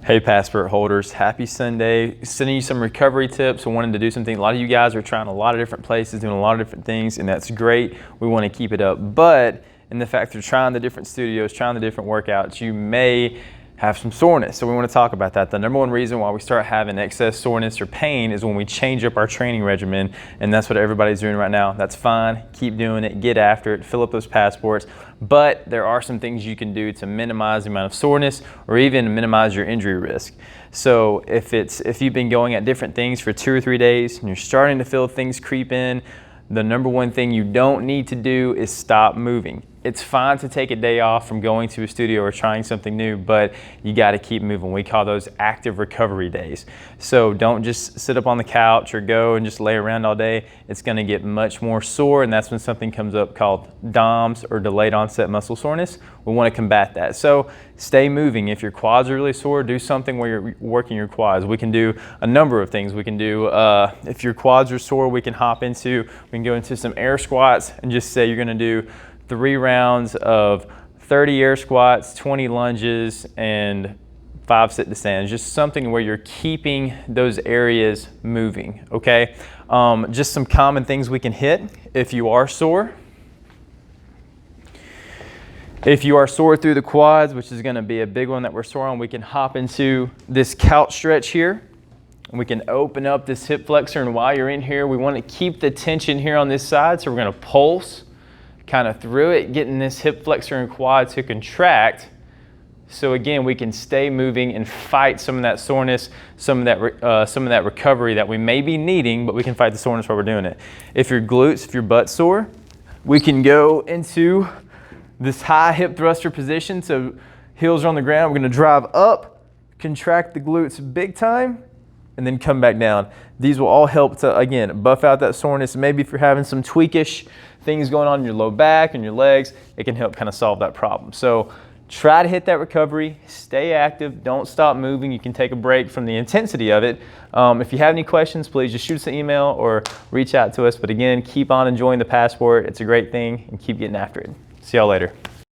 Hey Passport holders, happy Sunday. Sending you some recovery tips. I wanted to do something. A lot of you guys are trying a lot of different places, doing a lot of different things, and that's great. We want to keep it up. But in the fact that you're trying the different studios, trying the different workouts, you may have some soreness. So we want to talk about that. The number one reason why we start having excess soreness or pain is when we change up our training regimen, and that's what everybody's doing right now. That's fine. Keep doing it. Get after it. Fill up those passports. But there are some things you can do to minimize the amount of soreness or even minimize your injury risk. So if you've been going at different things for 2 or 3 days and you're starting to feel things creep in, the number one thing you don't need to do is stop moving. It's fine to take a day off from going to a studio or trying something new, but you got to keep moving. We call those active recovery days. So don't just sit up on the couch or go and just lay around all day. It's going to get much more sore, and that's when something comes up called DOMS, or delayed onset muscle soreness. We want to combat that. So stay moving. If your quads are really sore, do something where you're working your quads. We can do a number of things. We can do, if your quads are sore, we can go into some air squats and just say you're going to do 3 rounds of 30 air squats, 20 lunges, and 5 sit to stands. Just something where you're keeping those areas moving, okay? Just some common things we can hit if you are sore. If you are sore through the quads, which is going to be a big one that we're sore on, we can hop into this couch stretch here. And we can open up this hip flexor, and while you're in here, we want to keep the tension here on this side, so we're going to pulse kind of through it, getting this hip flexor and quad to contract. So again, we can stay moving and fight some of that soreness, some of that recovery that we may be needing, but we can fight the soreness while we're doing it. If your glutes, if your butt's sore, we can go into this high hip thruster position. So heels are on the ground. We're going to drive up, contract the glutes big time, and then come back down. These will all help to, again, buff out that soreness. Maybe if you're having some tweakish things going on in your low back and your legs, it can help kind of solve that problem. So try to hit that recovery, stay active, don't stop moving. You can take a break from the intensity of it. If you have any questions, please just shoot us an email or reach out to us. But again, keep on enjoying the Passport. It's a great thing, and keep getting after it. See y'all later.